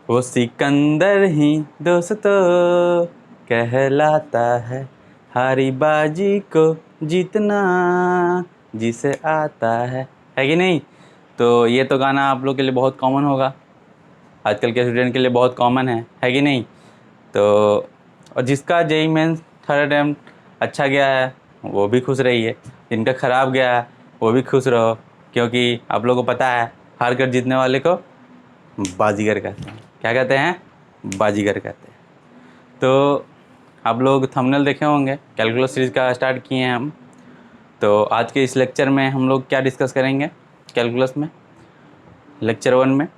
वो सिकंदर ही दोस्तों कहलाता है, हारी बाजी को जीतना जिसे आता है कि नहीं। तो ये तो गाना आप लोग के लिए बहुत कॉमन होगा, आजकल के स्टूडेंट के लिए बहुत कॉमन है कि नहीं। तो और जिसका जेई मेंस थर्ड अटेम्प्ट अच्छा गया है वो भी खुश रहिए, जिनका ख़राब गया है वो भी खुश रहो, क्योंकि आप लोगों को पता है हार कर जीतने वाले को बाजीगर कहते हैं। क्या कहते हैं? बाजीगर कहते हैं। तो आप लोग थंबनेल देखे होंगे, कैलकुलस सीरीज़ का स्टार्ट किए हैं हम। तो आज के इस लेक्चर में हम लोग क्या डिस्कस करेंगे कैलकुलस में, लेक्चर 1 में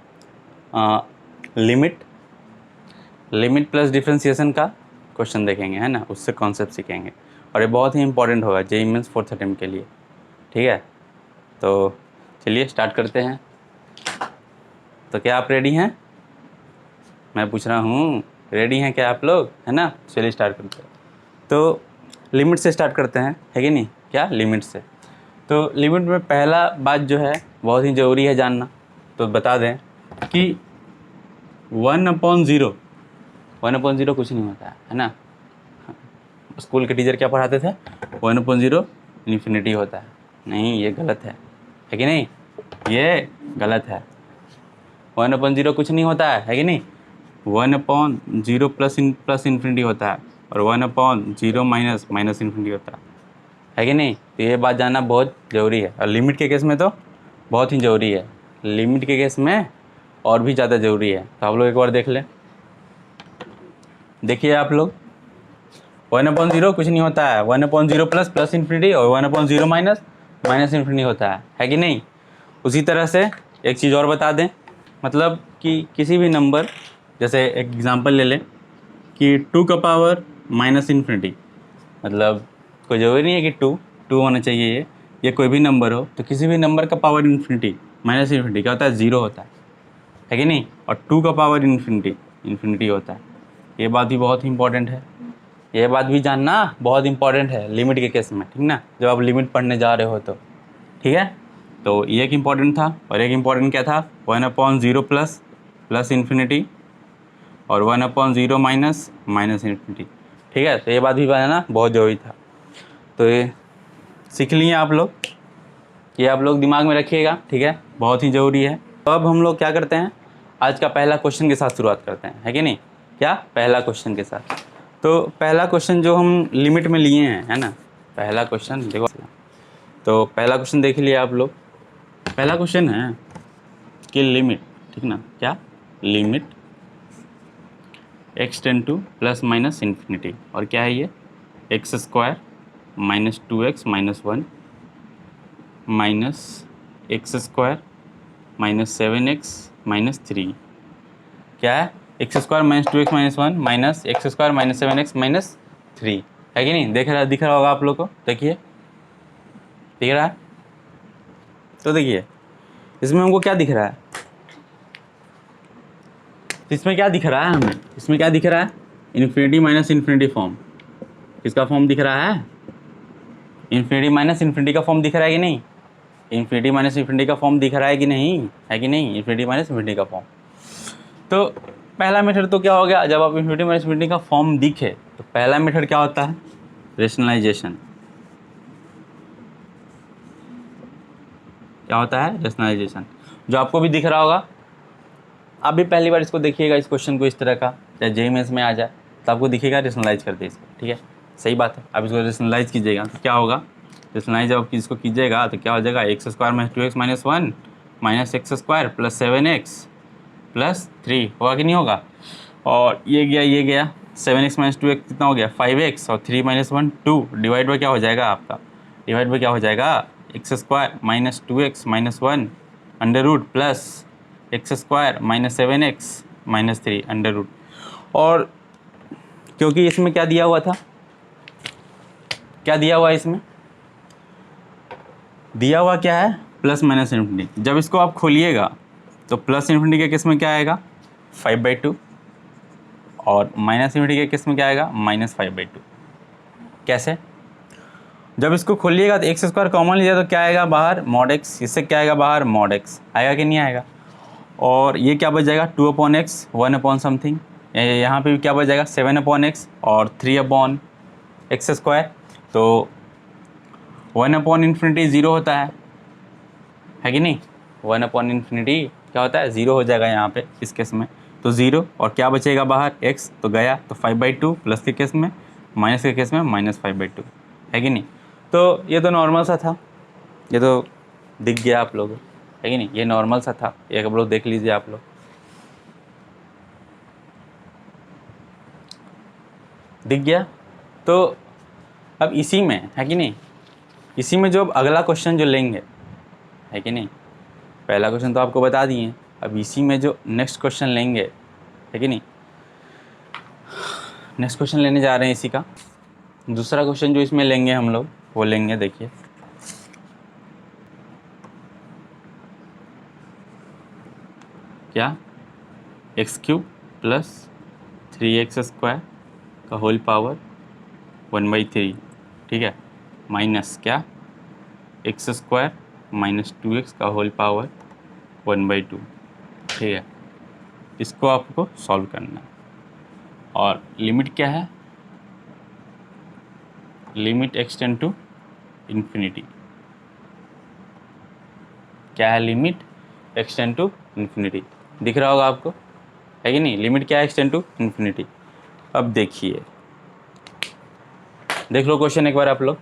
लिमिट प्लस डिफरेंशिएशन का क्वेश्चन देखेंगे, है ना, उससे कॉन्सेप्ट सीखेंगे। और ये बहुत ही इंपॉर्टेंट होगा जेईई मेंस फोर्थ अटेम्प्ट के लिए, ठीक है। तो चलिए स्टार्ट करते हैं। तो क्या आप रेडी हैं? मैं पूछ रहा हूँ, रेडी हैं क्या आप लोग, है ना। चलिए स्टार्ट करते हैं। तो लिमिट से स्टार्ट करते हैं, है कि नहीं। क्या लिमिट से? तो लिमिट में पहला बात जो है बहुत ही ज़रूरी है जानना, तो बता दें कि 1/0 कुछ नहीं होता है ना। स्कूल के टीचर क्या पढ़ाते थे? 1/0 इन्फिनिटी होता है। नहीं, ये गलत है कि नहीं, ये गलत है। 1/0 कुछ नहीं होता है कि नहीं। 1/0 प्लस इन्फिनिटी होता है, और 1/0 माइनस इन्फिनिटी होता है कि नहीं। तो ये बात जानना बहुत ज़रूरी है, और लिमिट के केस में तो बहुत ही ज़रूरी है, लिमिट के केस में और भी ज़्यादा ज़रूरी है। तो आप लोग एक बार देख लें, देखिए आप लोग, 1/0 कुछ नहीं होता है, 1/0 प्लस इन्फिनिटी, और 1/0 माइनस इन्फिनिटी होता है कि नहीं। उसी तरह से एक चीज़ और बता दें, मतलब कि किसी भी नंबर, जैसे एक एग्जांपल ले लें कि 2 का पावर माइनस इन्फिनिटी, मतलब कोई ज़रूरी नहीं है कि टू होना चाहिए, ये कोई भी नंबर हो, तो किसी भी नंबर का पावर इन्फिनिटी माइनस इन्फिनिटी क्या होता है? 0 होता है कि नहीं। और 2 का पावर इन्फिनिटी होता है। ये बात भी बहुत ही इंपॉर्टेंट है, ये बात भी जानना बहुत इंपॉर्टेंट है लिमिट के केस में, ठीक ना, जब आप लिमिट पढ़ने जा रहे हो तो, ठीक है। तो ये एक इम्पॉर्टेंट था, और एक इम्पॉर्टेंट क्या था? 1/0 प्लस इन्फिनिटी, और 1/0 माइनस इन्फिनिटी, ठीक है। तो ये बात भी बनाना बहुत ज़रूरी था। तो ये सीख लिए आप लोग, ये आप लोग दिमाग में रखिएगा, ठीक है, बहुत ही ज़रूरी है। तो अब हम लोग क्या करते हैं, आज का पहला क्वेश्चन के साथ शुरुआत करते हैं, है कि नहीं। क्या? पहला क्वेश्चन के साथ। तो पहला क्वेश्चन जो हम लिमिट में लिए हैं, है ना, पहला क्वेश्चन देखो। तो पहला क्वेश्चन देख लिया आप लोग। पहला क्वेश्चन है कि लिमिट, ठीक ना, क्या limit x tend two plus minus infinity, और क्या है ये, x² minus 2x minus 1 minus x² minus 7x minus 3। क्या है? x² minus 2x minus 1 minus x² minus 7x minus 3, है कि नहीं। दिख रहा होगा आप लोग को, देखिए दिख रहा है। तो देखिए इसमें हमको क्या दिख रहा है, इसमें क्या दिख रहा है हमें, इसमें क्या दिख रहा है? Infinity minus infinity form. किसका फॉर्म दिख रहा है? इन्फिनिटी माइनस इन्फिनिटी का फॉर्म दिख रहा है कि नहीं। इन्फिनिटी माइनस इन्फिनिटी का फॉर्म दिख रहा है कि नहीं, है कि नहीं, इन्फिनिटी माइनस इन्फिनिटी का फॉर्म। तो पहला मेथड तो क्या हो गया, जब आप इन्फिनिटी माइनस इन्फिनिटी का फॉर्म दिखे तो पहला मेथड क्या होता है? रेशनलाइजेशन। क्या होता है? रेशनलाइजेशन, जो आपको भी दिख रहा होगा। आप भी पहली बार इसको देखिएगा, इस क्वेश्चन को इस तरह का, चाहे जेईई मेंस में आ जाए तो आपको दिखेगा रेशनलाइज करते इसको, ठीक है, सही बात है। आप इसको रेशनलाइज कीजिएगा तो क्या होगा, रेशनलाइज जब आप इसको कीजिएगा तो क्या हो जाएगा, x² minus 2x minus 1 minus x² plus 7x plus 3 होगा कि नहीं होगा। और ये गया 7x माइनस 2x कितना हो गया, 5x, और 3 माइनस 1 2, डिवाइड बाई क्या हो जाएगा आपका, डिवाइड बाई क्या हो जाएगा, x² minus 2x minus 1 under root plus x² minus 7x minus 3 under root. और क्योंकि इसमें क्या दिया हुआ था, क्या दिया हुआ है इसमें, दिया हुआ क्या है, प्लस माइनस इन्फिनिटी। जब इसको आप खोलिएगा तो प्लस इन्फिनिटी के केस में क्या आएगा, 5/2, और माइनस इन्फिनिटी के केस में क्या आएगा, माइनस 5/2। कैसे? जब इसको खोलिएगा तो x² कॉमन लिया तो क्या आएगा बाहर, मॉड x, इससे क्या आएगा बाहर, मॉड x आएगा कि नहीं आएगा। और ये क्या बच जाएगा 2/x 1 समथिंग, यहाँ पे भी क्या बच जाएगा 7/x और 3/x²। तो 1/∞ 0 होता है कि नहीं, 1/∞ क्या होता है 0 हो जाएगा यहाँ पे इस केस में। तो 0 और क्या बचेगा बाहर x तो गया, तो 5/2 प्लस के केस में, माइनस के केस में -5/2 है कि नहीं। तो ये तो नॉर्मल सा था, ये तो दिख गया आप लोगों है कि नहीं, ये नॉर्मल सा था, एक आप लोग देख लीजिए आप लोग दिख गया। तो अब इसी में है कि नहीं, इसी में जो अब अगला क्वेश्चन जो लेंगे है कि नहीं, पहला क्वेश्चन तो आपको बता दिए, अब इसी में जो नेक्स्ट क्वेश्चन लेंगे है कि नहीं, नेक्स्ट क्वेश्चन लेने जा रहे हैं इसी का। दूसरा क्वेश्चन जो इसमें लेंगे हम लोग वो लेंगे, देखिए क्या x³ प्लस 3x² का होल पावर 1/3, ठीक है, माइनस क्या x² माइनस 2x का होल पावर 1/2, ठीक है। इसको आपको सॉल्व करना है और लिमिट क्या है, लिमिट एक्सटेंड टू इन्फिनिटी, क्या है लिमिट एक्सटेंड टू इन्फिनिटी, दिख रहा होगा आपको है कि नहीं, लिमिट क्या है एक्सटेंड टू इन्फिनिटी। अब देखिए, देख लो क्वेश्चन एक बार आप लोग,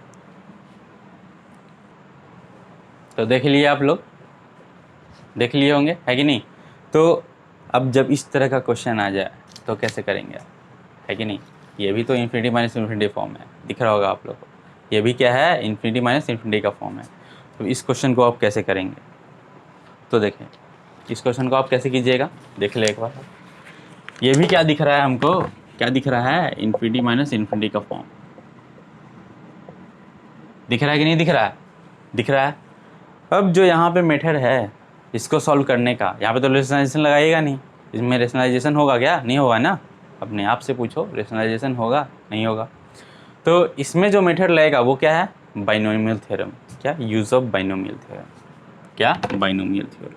तो देख लिए आप लोग, देख लिए होंगे है कि नहीं। तो अब जब इस तरह का क्वेश्चन आ जाए तो कैसे करेंगे आप, है कि नहीं, ये भी तो इन्फिनिटी माइनस इन्फिनिटी फॉर्म है, दिख रहा होगा आप लोग को, ये भी क्या है इन्फिनिटी माइनस इन्फिनिटी का फॉर्म है। तो इस क्वेश्चन को आप कैसे करेंगे, तो देखें इस क्वेश्चन को आप कैसे कीजिएगा, देख ले एक बार। ये भी क्या दिख रहा है हमको, क्या दिख रहा है इन्फिनिटी माइनस इन्फिनिटी का फॉर्म, दिख रहा है कि नहीं दिख रहा है, दिख रहा है। अब जो यहाँ पे मेथड है इसको सॉल्व करने का, यहाँ पे तो रेशनलाइजेशन लगाइएगा नहीं, इसमें रेशनलाइजेशन होगा क्या, नहीं होगा ना, अपने आप से पूछो रेशनलाइजेशन होगा नहीं होगा। तो इसमें जो मेथड लगेगा वो क्या है बाइनोमियल थ्योरम, क्या यूज ऑफ बाइनोमियल थ्योरम, क्या बाइनोमियल थ्योरम,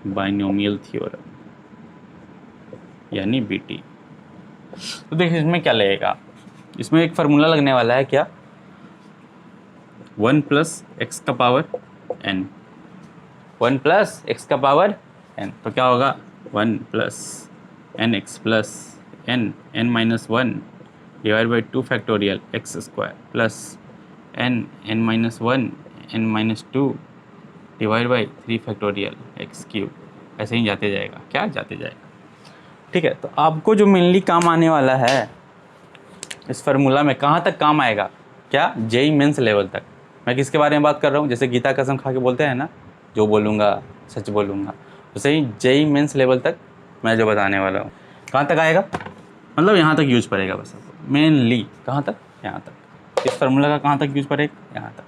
बाइनोमियल थ्योरम यानी BT। तो देखिए इसमें क्या लगेगा, इसमें एक फार्मूला लगने वाला है क्या 1 + x का पावर n, 1 + x का पावर n, तो क्या होगा 1 + nx + n-1 divide by 2 factorial x² plus n-1 n-2 divide by 3 factorial x³ ऐसे ही जाते जाएगा, क्या जाते जाएगा, ठीक है। तो आपको जो मेनली काम आने वाला है इस फार्मूला में, कहाँ तक काम आएगा, क्या जेई मेंस लेवल तक। मैं किसके बारे में बात कर रहा हूँ, जैसे गीता कसम खा के बोलते हैं ना, जो बोलूँगा सच बोलूँगा, वैसे ही जेई मेंस लेवल तक मैं जो बताने वाला हूँ, कहाँ तक आएगा, मतलब यहाँ तक यूज पड़ेगा बस आपको, मेनली कहाँ तक, यहाँ तक, इस फार्मूला का कहाँ तक यूज पड़ेगा, यहाँ तक।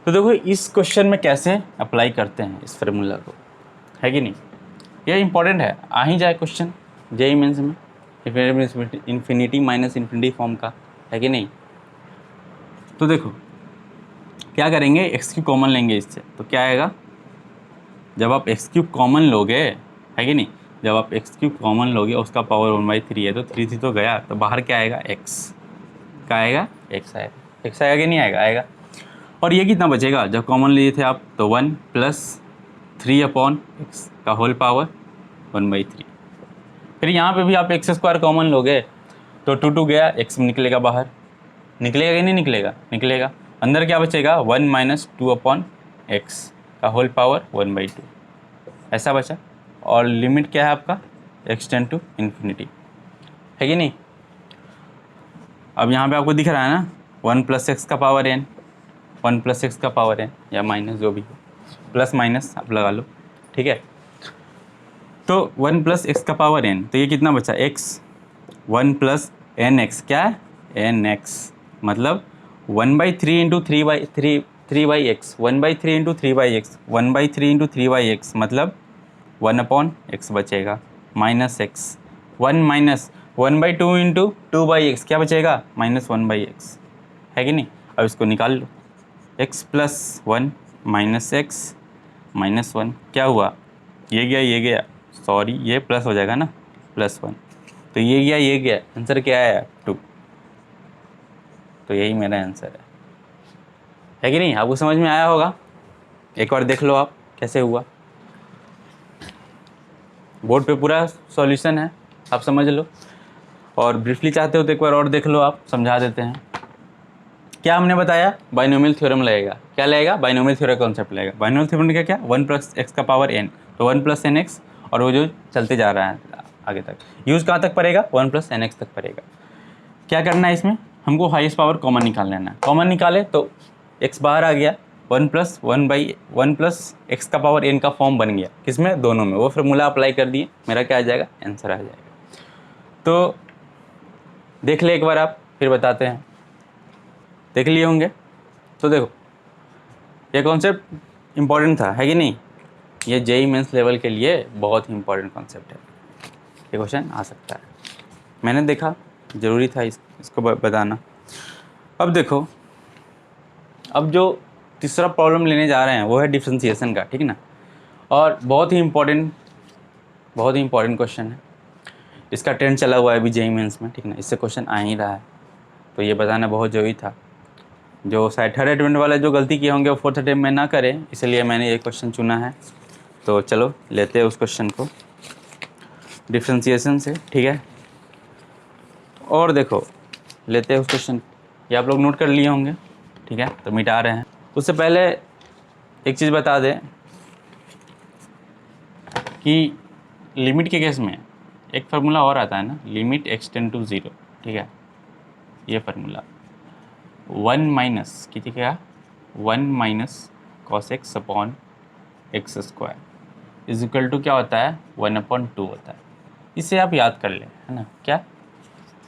तो देखो इस क्वेश्चन में कैसे अप्लाई करते हैं इस फार्मूला को, है कि नहीं, ये इंपॉर्टेंट है, आ ही जाए क्वेश्चन जेई मेंस में, इन्फिनिटी माइनस इन्फिनिटी फॉर्म का, है कि नहीं। तो देखो क्या करेंगे, x³ कॉमन लेंगे इससे, तो क्या आएगा, जब आप x³ कॉमन लोगे है कि नहीं, जब आप x³ कॉमन लोगे उसका पावर 1/3 है, तो 3 तो गया, तो बाहर क्या आएगा x, क्या आएगा x आएगा, x आएगा कि नहीं आएगा, आएगा। और ये कितना बचेगा, जब कॉमन लिए थे आप तो 1 + 3/x का होल पावर 1/3, फिर यहाँ पे भी आप x² कॉमन लोगे तो 2 गया, x निकलेगा बाहर, निकलेगा कि नहीं निकलेगा, निकलेगा, अंदर क्या बचेगा 1 - 2/x का होल पावर 1/2 ऐसा बचा। और लिमिट क्या है आपका एक्सटेंड टू इन्फिनिटी, है कि नहीं। अब यहाँ पे आपको दिख रहा है ना 1 + x का पावर n, 1 + x का पावर n या माइनस जो भी हो, प्लस माइनस आप लगा लो, ठीक है। तो 1 + x का पावर n, तो ये कितना बचा x, 1 + nx, क्या है nx, मतलब 1/3 × 3/x, 1/3 × 3/x, 1/3 × 3/x मतलब 1/x बचेगा, माइनस x, 1 - 1/2 × 2/x क्या बचेगा -1/x, है कि नहीं। अब इसको निकाल लो, x + 1 -x -1 क्या हुआ, ये गया, सॉरी ये प्लस हो जाएगा ना, +1, तो ये गया, आंसर क्या आया 2। तो यही मेरा आंसर है कि नहीं? आपको समझ में आया होगा, एक बार देख लो आप कैसे हुआ। बोर्ड पे पूरा सॉल्यूशन है, आप समझ लो, और ब्रीफली चाहते हो तो एक बार और देख लो, आप समझा देते हैं। क्या हमने बताया, बाइनोमियल थ्योरम लगेगा। क्या लगेगा? बाइनोमियल थ्योरम कॉन्सेप्ट लगेगा। बाइनोमियल थ्योरम क्या क्या, 1 + x का पावर n, तो 1 + nx, और वो जो चलते जा रहा है आगे तक, यूज़ कहाँ तक पड़ेगा, 1 + nx तक पड़ेगा। क्या करना है इसमें, हमको हाईएस्ट पावर कॉमन निकाल लेना है। कॉमन निकाले तो x बाहर आ गया, 1 + x का पावर n का फॉर्म बन गया, किसमें, दोनों में। वो फार्मूला अप्लाई कर दिए, मेरा क्या आ जाएगा, आंसर आ जाएगा। तो देख ले एक बार आप, फिर बताते हैं। देख लिए होंगे, तो देखो ये कॉन्सेप्ट इम्पॉर्टेंट था, है कि नहीं? ये जेईई मेंस लेवल के लिए बहुत ही इम्पॉर्टेंट कॉन्सेप्ट है, ये क्वेश्चन आ सकता है। मैंने देखा ज़रूरी था इसको बताना। अब देखो, अब जो तीसरा प्रॉब्लम लेने जा रहे हैं वो है डिफरेंशिएशन का, ठीक है ना, और बहुत ही इम्पॉर्टेंट क्वेश्चन है। इसका ट्रेंड चला हुआ है अभी जेईई मेंस में, ठीक ना, इससे क्वेश्चन आ ही रहा है, तो ये बताना बहुत ज़रूरी था। जो शायद थर्ड अटेम्प्ट वाले जो गलती किए होंगे वो फोर्थ अटेम्प्ट में ना करें, इसलिए मैंने ये क्वेश्चन चुना है। तो चलो लेते हैं उस क्वेश्चन को डिफरेंशिएशन से, ठीक है। और देखो लेते हैं उस क्वेश्चन, ये आप लोग नोट कर लिए होंगे, ठीक है, तो मिटा रहे हैं। उससे पहले एक चीज़ बता दें कि लिमिट के केस में एक फार्मूला और आता है ना, लिमिट x टेंड टू 0, ठीक है। ये फार्मूला 1 माइनस कितनी क्या, 1 - cos x upon x² is equal to क्या होता है, 1/2 होता है। इसे आप याद कर लें, है ना, क्या,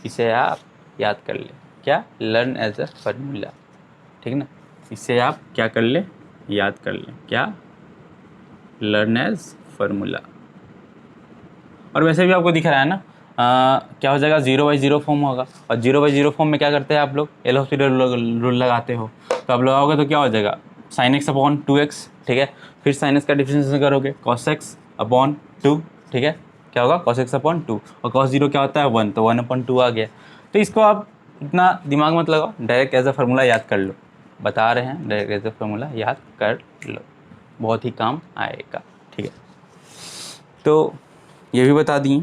इसे आप याद कर लें, क्या, लर्न एज अ फार्मूला, ठीक ना। इसे आप क्या कर ले, याद कर लें, क्या, लर्न एज फार्मूला। और वैसे भी आपको दिख रहा है ना, क्या हो जाएगा, 0/0 फॉर्म होगा, और 0/0 फॉर्म में क्या करते हैं आप लोग, एल हॉस्पिटल रूल लगाते हो, तो आप लगाओगे तो क्या हो जाएगा, sin x अपॉन 2x, ठीक है। फिर sin x का डिफरेंशिएशन करोगे, cos x अपॉन 2, ठीक है, क्या होगा, cos x अपॉन 2, और cos 0 क्या होता है 1, तो 1/2 आ गया। तो इसको आप इतना दिमाग मत लगाओ, डायरेक्ट एज अ फार्मूला याद कर लो, बता रहे हैं, डायरेक्ट एज अ फार्मूला याद कर लो, बहुत ही काम आएगा, ठीक है। तो ये भी बता दिए।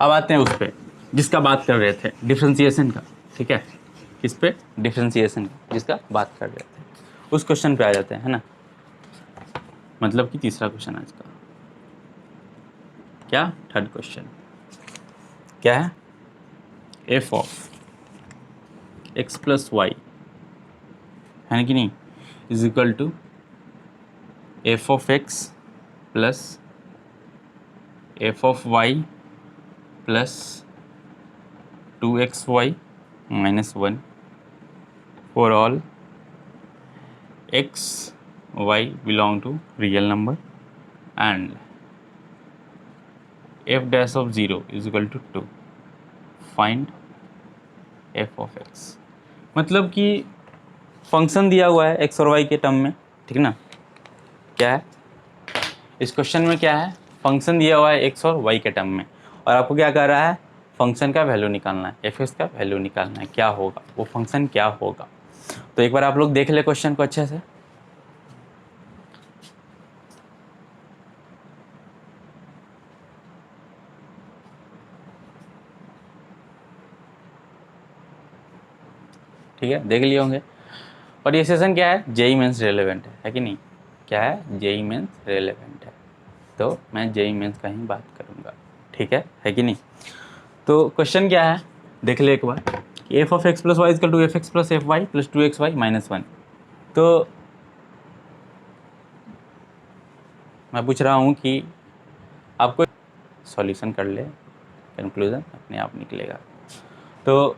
अब आते हैं उस पर जिसका बात कर रहे थे, डिफरेंशिएशन का, ठीक है। किस पे, डिफरेंशिएशन जिसका बात कर रहे थे, उस क्वेश्चन पे आ जाते हैं, है ना। मतलब कि तीसरा क्वेश्चन आज का, क्या, थर्ड क्वेश्चन क्या है, f ऑफ x + y, है ना कि नहीं, is equal to f of x plus f of y plus 2xy - 1 for all x y belong to real number and f dash of 0 is equal to 2, find f of x। मतलब कि function दिया हुआ है x और y के term में, ठीक ना। क्या है इस क्वेश्चन में, क्या है, फंक्शन दिया हुआ है x और y के टर्म में, और आपको क्या कर रहा है, फंक्शन का वैल्यू निकालना है, एफ का वैल्यू निकालना है, क्या होगा वो फंक्शन, क्या होगा। तो एक बार आप लोग देख ले क्वेश्चन को अच्छे से। ठीक है, देख लिए होंगे। और ये सेशन क्या है, जेईई मेंस रेलेवेंट है कि नहीं, क्या है, जेईई मेंस रेलेवेंट है, तो मैं जेईई मेंस का ही बात करूँगा, ठीक है कि नहीं। तो क्वेश्चन क्या है, देख ले एक बार, कि f of x + y is equal to f x + f y + 2xy - 1। तो मैं पूछ रहा हूँ कि आपको सॉल्यूशन कर ले, कंक्लूजन अपने आप निकलेगा। तो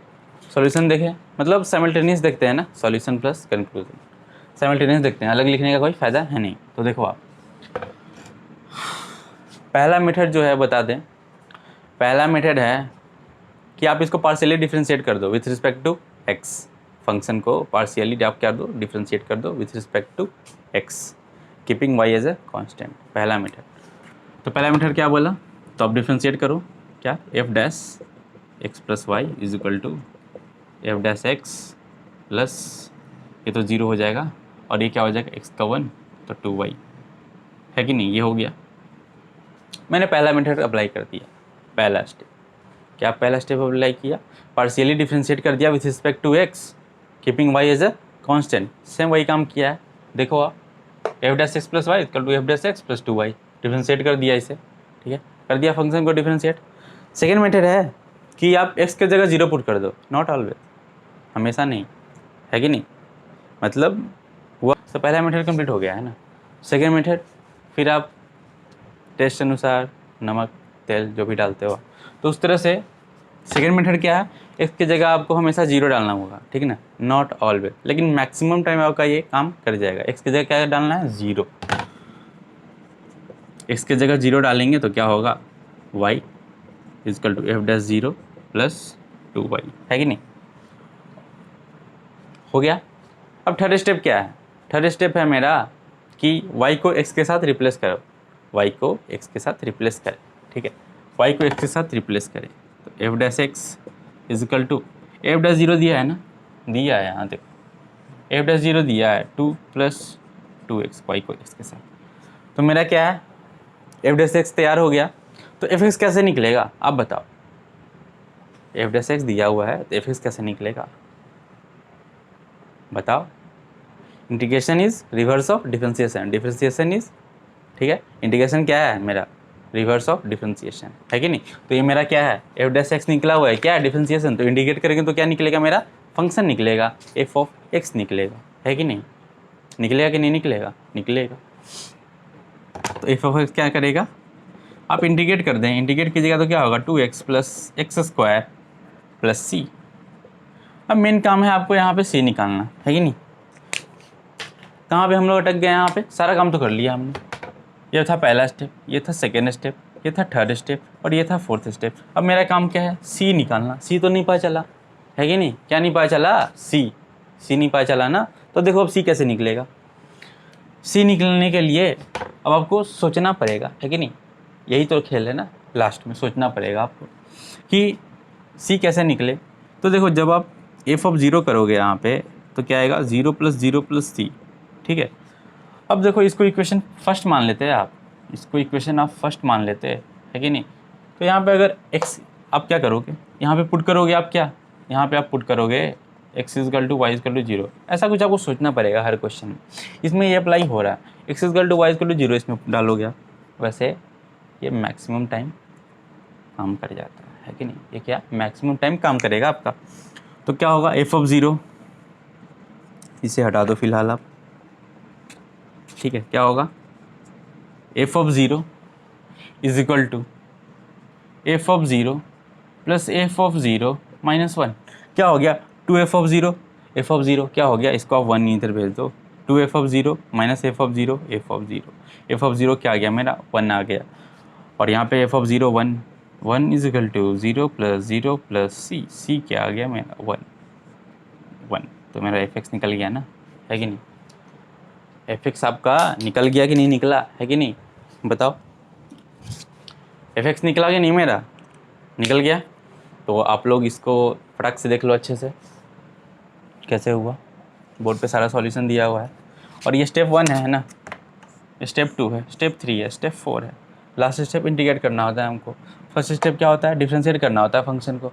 सॉल्यूशन देखें, मतलब साइमल्टेनियस देखते हैं ना, सॉल्यूशन प्लस कंक्लूजन साइमल्टेनियस देखते हैं, अलग लिखने का कोई फ़ायदा है नहीं। तो देखो आप, पहला मेथड जो है बता दें, पहला मेथड है कि आप इसको पार्शियली डिफरेंशिएट कर दो with respect to x, function को पार्शियली आप क्या दो, डिफ्रेंशिएट कर दो with respect to x, keeping Y as a constant, पहला मेथड। तो पहला मेथड क्या बोला, तो आप डिफ्रेंशिएट करो, क्या f dash x plus y is equal to f dash x plus, ये तो 0 हो जाएगा, और ये क्या हो जाएगा, एक्स का 1 तो 2y, है कि नहीं, ये हो गया। मैंने पहला मेथड अप्लाई कर दिया, पहला स्टेप, क्या पहला स्टेप अप्लाई किया, पार्शियली डिफ्रेंशिएट कर दिया with respect to x, keeping Y as a constant, same वही काम किया है। देखो आप, f dash x plus y equal to f dash x plus 2y, differentiate कर दिया इसे, ठीक है, कर दिया फंक्शन को डिफ्रेंशिएट। सेकेंड मेथड है कि आप एक्स की जगह 0 पुट कर दो, नॉट ऑलवेज, हमेशा नहीं, है कि नहीं, मतलब हुआ। तो पहला मेथड कंप्लीट हो गया है ना। सेकेंड मेथड, फिर आप टेस्ट अनुसार नमक तेल जो भी डालते हो, तो उस तरह से सेकेंड मेथड क्या है, एक्स की जगह आपको हमेशा 0 डालना होगा, ठीक है ना, नॉट ऑलवेज, लेकिन मैक्सिमम टाइम आपका ये काम कर जाएगा। एक्स की जगह क्या डालना है, 0, एक्स की जगह 0 डालेंगे तो क्या होगा, y is equal to f dash 0 plus 2y, है कि नहीं, हो गया। अब थर्ड स्टेप क्या है, थर्ड स्टेप है मेरा कि y को x के साथ रिप्लेस करो, y को x के साथ रिप्लेस करें, ठीक है, y को x के साथ रिप्लेस करें, तो f dash x is equal to f dash 0 दिया है ना, दिया है यहाँ देखो, एफ डैश 0 दिया है 2 प्लस 2x, y को x के साथ, तो मेरा क्या है, एफ डैश एक्स तैयार हो गया। तो एफ एक्स कैसे निकलेगा आप बताओ, एफ डैश एक्स दिया हुआ है तो एफ एक्स कैसे निकलेगा बताओ। Integration is reverse of differentiation, differentiation is, ठीक है, इंटीग्रेशन क्या है मेरा, रिवर्स ऑफ डिफरेंशिएशन, है कि नहीं। तो ये मेरा क्या है, एफ डैश एक्स निकला हुआ है, क्या है, डिफरेंशिएशन, तो इंटीग्रेट करेंगे तो क्या निकलेगा, मेरा फंक्शन निकलेगा, एफ ऑफ एक्स निकलेगा, है कि नहीं, निकलेगा कि नहीं निकलेगा, निकलेगा। तो एफ ऑफ एक्स क्या करेगा, आप इंटीग्रेट कर दें, इंटीग्रेट कीजिएगा तो क्या होगा, 2x plus X square plus C. अब मेन काम है आपको यहाँ पे सी निकालना, है कि नहीं। कहाँ पे हम लोग अटक गए, यहाँ पे सारा काम तो कर लिया हमने, ये था पहला स्टेप, ये था सेकेंड स्टेप, ये था थर्ड स्टेप, और ये था फोर्थ स्टेप। अब मेरा काम क्या है, सी निकालना, सी तो नहीं पता चला, है कि नहीं, क्या नहीं पता चला, सी नहीं पता चला ना। तो देखो अब सी कैसे निकलेगा, सी निकलने के लिए अब आपको सोचना पड़ेगा, है कि नहीं, यही तो खेल है ना, लास्ट में सोचना पड़ेगा आपको कि सी कैसे निकले। तो देखो जब आप एफ ऑफ 0 करोगे यहाँ पे तो क्या आएगा, 0 प्लस 0 प्लस सी, ठीक है। अब देखो इसको इक्वेशन फर्स्ट मान लेते हैं आप, इसको इक्वेशन आप फर्स्ट मान लेते हैं, है कि नहीं। तो यहाँ पे अगर एक्स आप क्या करोगे, यहाँ पे पुट करोगे आप, क्या यहाँ पे आप पुट करोगे x is equal to y is equal to 0, ऐसा कुछ आपको सोचना पड़ेगा हर क्वेश्चन में। इसमें ये अप्लाई हो रहा है, x is equal to y is equal to 0 इसमें डालोगे आप, वैसे ये मैक्सिमम टाइम काम कर जाता है कि नहीं, ये क्या मैक्सिमम टाइम काम करेगा आपका। तो क्या होगा, एफ ऑफ 0, इसे हटा दो फिलहाल आप, ठीक है, क्या होगा, f of 0 is equal to F of 0 plus F of 0 minus 1, क्या हो गया, 2 एफ ऑफ 0, एफ ऑफ 0 क्या हो गया, इसको आप 1 इधर भेज दो, 2 F of 0 minus F of 0, F of 0, F of 0 क्या आ गया मेरा 1 आ गया, और यहाँ पे F of 0 1, 1 is equal to 0 plus C क्या आ गया मेरा 1, तो मेरा एफ एक्स निकल गया ना, है कि नहीं, एफ एक्स आपका निकल गया कि नहीं निकला, है कि नहीं, बताओ, एफ एक्स निकला कि नहीं, मेरा निकल गया। तो आप लोग इसको फटाक से देख लो अच्छे से कैसे हुआ, बोर्ड पे सारा सॉल्यूशन दिया हुआ है, और ये स्टेप 1 है ना, स्टेप 2 है, स्टेप 3 है, स्टेप 4 है, लास्ट स्टेप इंटीग्रेट करना होता है हमको। फर्स्ट स्टेप क्या होता है, डिफरेंशिएट करना होता है फंक्शन को,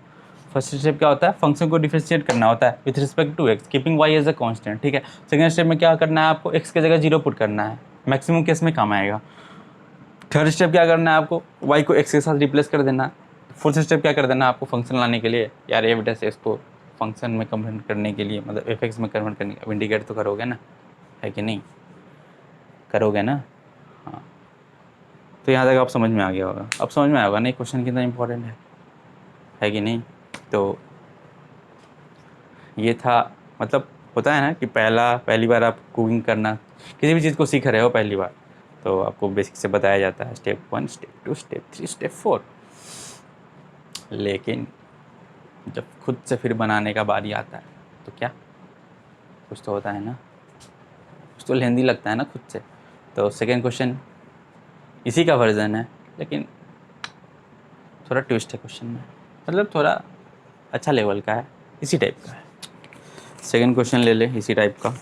फर्स्ट स्टेप क्या होता है, फंक्शन को डिफरेंशिएट करना होता है with respect to x, keeping Y as a constant, ठीक है। सेकंड स्टेप में क्या करना है आपको, एक्स की जगह 0 पुट करना है, मैक्सिमम केस में काम आएगा। थर्ड स्टेप क्या करना है आपको, वाई को एक्स के साथ रिप्लेस कर देना है। फोर्थ स्टेप क्या कर देना है आपको, फंक्शन लाने के लिए, यार एफ डैश एक्स को फंक्शन में कन्वर्ट करने के लिए, मतलब एफ एक्स में कन्वर्ट करने के, इंटीग्रेट तो करोगे ना, है कि नहीं, करोगे ना, हाँ। तो यहाँ तक आप समझ में आ गया होगा, अब समझ में आया होगा नहीं क्वेश्चन कितना इंपॉर्टेंट है कि नहीं। तो ये था, मतलब होता है ना कि पहली बार आप कुकिंग करना, किसी भी चीज़ को सीख रहे हो पहली बार, तो आपको बेसिक से बताया जाता है, स्टेप 1, स्टेप 2, स्टेप 3, स्टेप 4, लेकिन जब खुद से फिर बनाने का बारी आता है तो क्या कुछ तो होता है ना, कुछ तो लेंदी लगता है ना खुद से। तो सेकेंड क्वेश्चन इसी का वर्जन है, लेकिन थोड़ा ट्विस्ट है क्वेश्चन में, मतलब थोड़ा अच्छा लेवल का है, इसी टाइप का है। सेकेंड क्वेश्चन ले ले इसी टाइप का।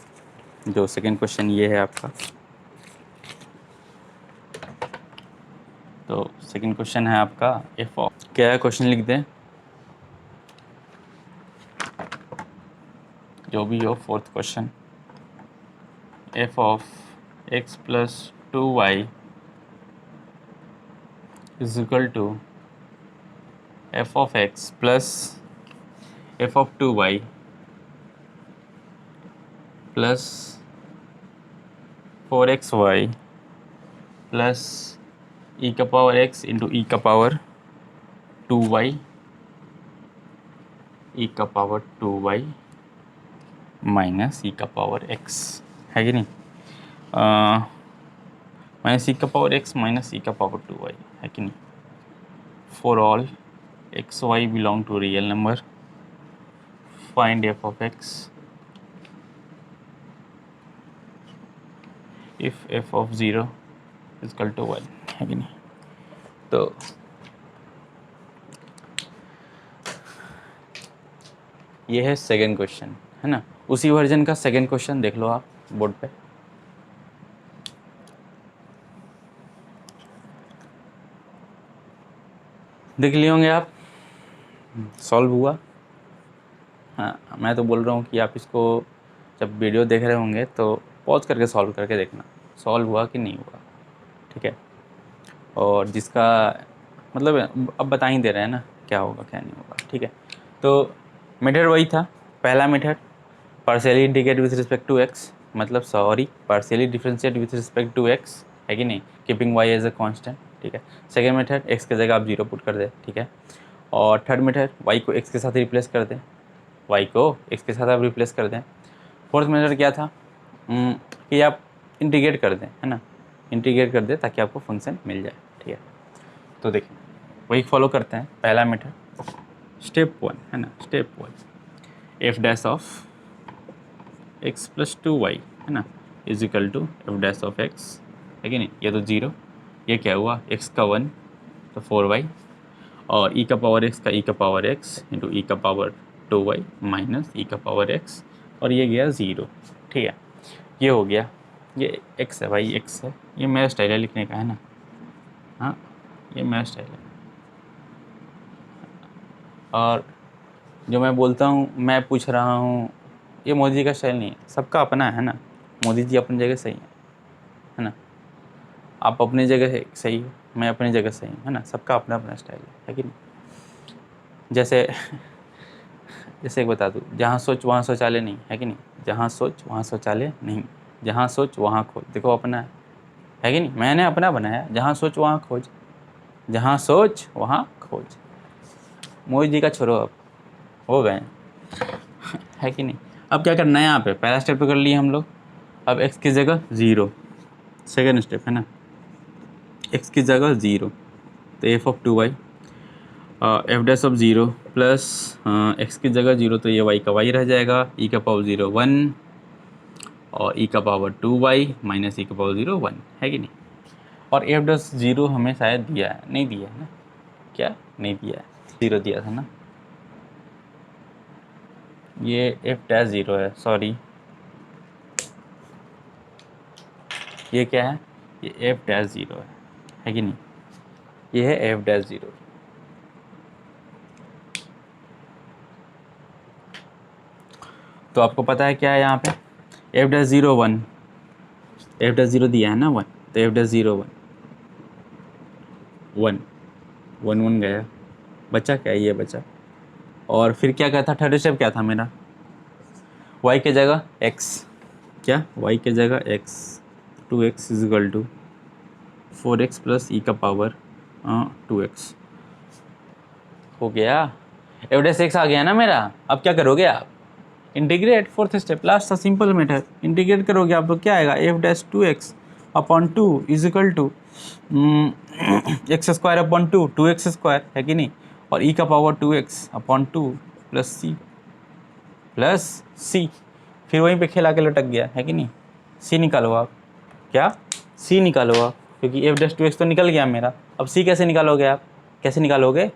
जो सेकेंड क्वेश्चन ये है आपका, तो सेकेंड क्वेश्चन है आपका एफ ऑफ, क्या है क्वेश्चन लिख दें जो भी हो। Fourth question, F of x plus 2y is equal to F of x plus F of 2y plus 4xy plus E का पावर x इंटू ई का पावर 2y, ई का पावर 2y माइनस ई का पावर x, है कि नहीं? Minus ई का power x minus ई का power 2y, है कि नहीं? For all x y belong to real number, find f of x if f of 0 is equal to 1, है कि नहीं? तो ये है सेकेंड क्वेश्चन, है ना? उसी वर्जन का सेकेंड क्वेश्चन देख लो आप बोर्ड पे। देख लिए होंगे आप, सॉल्व हुआ। हाँ, मैं तो बोल रहा हूँ कि आप इसको जब वीडियो देख रहे होंगे तो पॉज करके सॉल्व करके देखना, सॉल्व हुआ कि नहीं हुआ, ठीक है? और जिसका मतलब अब बता ही दे रहे हैं ना क्या होगा क्या नहीं होगा, ठीक है? तो मेथड वही था, पहला method partially integrate with respect to X, मतलब sorry partially differentiate with respect to X, है कि नहीं? Keeping Y as a constant, ठीक है? सेकेंड मेथड एक्स की जगह आप 0 पुट कर दे, ठीक है? और थर्ड मेथड वाई को एक्स के साथ रिप्लेस कर दें, वाई को एक्स के साथ आप रिप्लेस कर दें। फोर्थ मेथड क्या था कि आप इंटीग्रेट कर दें, है ना? इंटीग्रेट कर दें ताकि आपको फंक्शन मिल जाए, ठीक है? तो देखिए वही फॉलो करते हैं। पहला मेथड स्टेप 1, है ना? Step 1 f dash of x plus 2y, है ना, is equal to f dash of x, है कि नहीं? ये तो 0, ये क्या हुआ x का 1 तो 4y, और e का पावर x का e का पावर x इंटू e का पावर 2y माइनस e का पावर x, और ये गया 0, ठीक है? ये हो गया, ये x है भाई, x है, ये मेरा स्टाइल है लिखने का, है ना? हाँ, ये मेरा स्टाइल है। और जो मैं बोलता हूँ, मैं पूछ रहा हूँ, ये मोदी जी का स्टाइल नहीं है, सबका अपना है ना? मोदी जी अपनी जगह सही है ना? आप अपनी जगह सही हो, मैं अपनी जगह सही हूँ, है ना? सबका अपना अपना स्टाइल है कि नहीं? जैसे जैसे एक बता दूँ, जहाँ सोच वहाँ शौचालय नहीं, है कि नहीं? जहाँ सोच वहाँ शौचालय नहीं, जहाँ सोच वहाँ खोज, देखो अपना है कि नहीं? मैंने अपना बनाया, जहाँ सोच वहाँ खोज, जहाँ सोच वहाँ खोज। मोदी जी का छोड़ो, अब हो गए, है कि नहीं? अब क्या करना है यहाँ पे, पहला स्टेप तो कर लिए हम लोग, अब x की जगह 0, सेकेंड स्टेप, है ना? x की जगह 0 तो F of 2y F dash of 0 plus x की जगह 0 तो ये y का y रह जाएगा, e का पावर 0 1 और e का पावर 2y माइनस e का पावर 0 1, है कि नहीं? और एफ डैश 0 हमें शायद दिया है, नहीं दिया है ना? क्या नहीं दिया है? 0 दिया था ना? ये एफ डैश 0 है, सॉरी, ये क्या है? ये एफ डैश 0 है कि नहीं? ये है एफ डैश 0। तो आपको पता है क्या है यहाँ पे, एफ डैश 0 1, एफ डैश 0 दिया है ना 1, तो एफ डैश 0 1 1 1 गया, बचा क्या? ये बचा। और फिर क्या कहता, थर्ड स्टेप क्या था मेरा, y के जगह x, क्या y के जगह x, 2x is equal to 4x plus E का पावर 2x, हो गया। एफ डैश x आ गया ना मेरा। अब क्या करोगे आप, इंटीग्रेट, फोर्थ स्टेप, लास्ट था सिंपल मेथड, इंटीग्रेट करोगे आप तो क्या आएगा, f dash 2x upon 2 is equal to x square upon 2x square, है कि नहीं? और ई का पावर 2x अपॉन 2 प्लस सी फिर वहीं पे खेला के लटक गया, है कि नहीं। सी निकालो आप, क्या सी निकालो आप, क्योंकि एफ डैश टू एक्स तो निकल गया मेरा। अब सी कैसे निकालोगे आप, कैसे निकालोगे,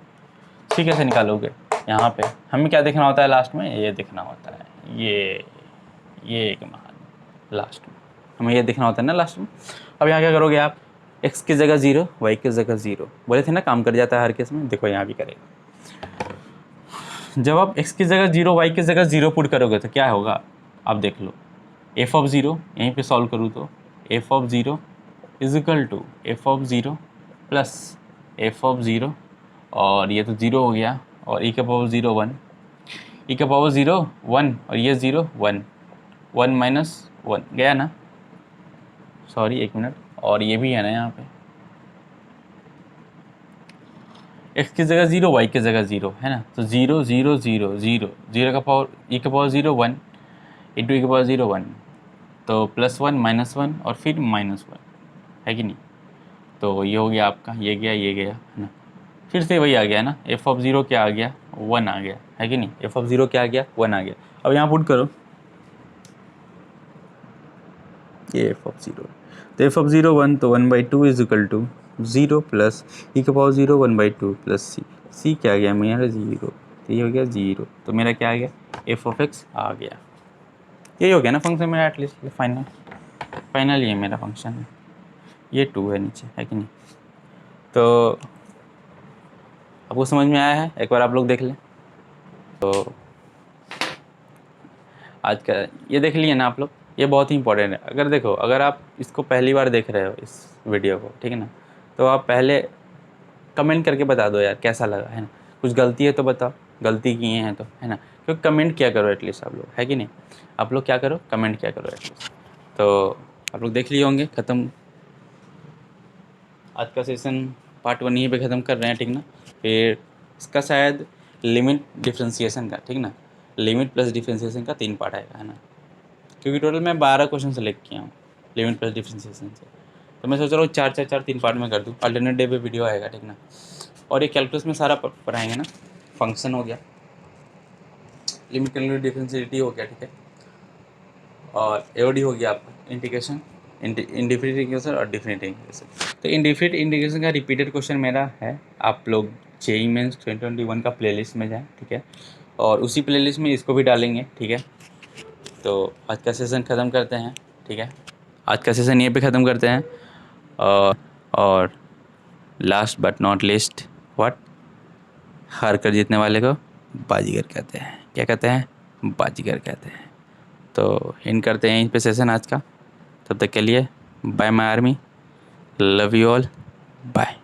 सी कैसे निकालोगे। यहाँ पे हमें क्या देखना होता है लास्ट में, ये देखना होता है, ये एक मान लास्ट में हमें ये देखना होता है ना लास्ट में। अब यहाँ क्या करोगे आप, x की जगह 0, y की जगह 0, बोले थे ना काम कर जाता है हर केस में, देखो यहाँ भी करेगा। जब आप x की जगह 0, y की जगह 0 पुट करोगे तो क्या होगा, आप देख लो, f ऑफ 0 यहीं पे सॉल्व करूँ तो f of 0 is equal to f of 0 plus f of 0, और ये तो 0 हो गया, और e का पावर 0 1, e का पावर 0 1, और ये 0 1, 1 माइनस 1 गया ना, सॉरी एक मिनट, और ये भी है ना यहाँ पे, x की जगह 0, y की जगह 0 है ना, तो 0 0 0 0, 0 का पावर e का पावर 0 1 इंटू e का पावर 0 1, तो +1 -1 और फिर -1, है कि नहीं। तो ये हो गया आपका, ये गया है ना, फिर से वही आ गया ना, f ऑफ 0 क्या आ गया, 1 आ गया, है कि नहीं, f ऑफ 0 क्या आ गया, 1 आ गया। अब यहाँ पुट करो ये f ऑफ 0, तो f ऑफ 0 1, तो 1/2 is equal to 0 plus e का पावर 0 1/2 प्लस c क्या आ गया मेरा 0, तो ये हो गया 0, तो मेरा क्या आ गया, f ऑफ x आ गया। यही हो गया ना फंक्शन मेरा, एटलीस्ट फाइनल ये मेरा फंक्शन है, ये 2 है नीचे, है कि नहीं। तो आपको समझ में आया है, एक बार आप लोग देख लें। तो आज का ये देख लिए ना आप लोग, ये बहुत ही इंपॉर्टेंट है। अगर देखो, अगर आप इसको पहली बार देख रहे हो इस वीडियो को, ठीक है ना, तो आप पहले कमेंट करके बता दो यार कैसा लगा, है ना, कुछ गलती है तो बताओ, गलती किए हैं तो, है ना, क्योंकि कमेंट क्या करो एटलीस्ट आप लोग, है कि नहीं, आप लोग क्या करो, कमेंट क्या करो एटलीस्ट। तो आप लोग देख लिए होंगे, ख़त्म आज का सेशन पार्ट 1 यहीं पे ख़त्म कर रहे हैं, ठीक ना। फिर इसका शायद लिमिट डिफ्रेंसिएशन का, ठीक ना, लिमिट प्लस डिफ्रेंसिएशन का 3 पार्ट आएगा, है ना, क्योंकि टोटल मैं 12 क्वेश्चन सेलेक्ट किया हूँ लिमिट प्लस डिफ्रेंसिएशन से, तो मैं सोच रहा हूँ 4 3 पार्ट में कर दूँ, अल्टरनेट डे पे वीडियो आएगा, ठीक ना। और ये कैलकुलस में सारा पढ़ाएंगे ना, फंक्शन हो गया, लिमिट कैलकुलस डिफरेंशिएबिलिटी हो गया, ठीक है, और एओडी हो गया आपका इंटीग्रेशन, इंडिफिनिट इंटीग्रेशन और डिफिनिट इंटीग्रेशन। तो इंडिफिनिट इंटीग्रेशन का रिपीटेड क्वेश्चन मेरा है, आप लोग जेईई मेंस 2021 का प्लेलिस्ट में जाएं, ठीक है, और उसी प्लेलिस्ट में इसको भी डालेंगे, ठीक है। तो आज का सेशन ख़त्म करते हैं, ठीक है, आज का सेशन ये पे ख़त्म करते हैं। और last but not least, what, हार कर जीतने वाले को बाजीगर कहते हैं, क्या कहते हैं, बाजीगर कहते हैं। तो इन करते हैं यहीं पे सेशन आज का, तब तक के लिए bye my army, love you all, bye.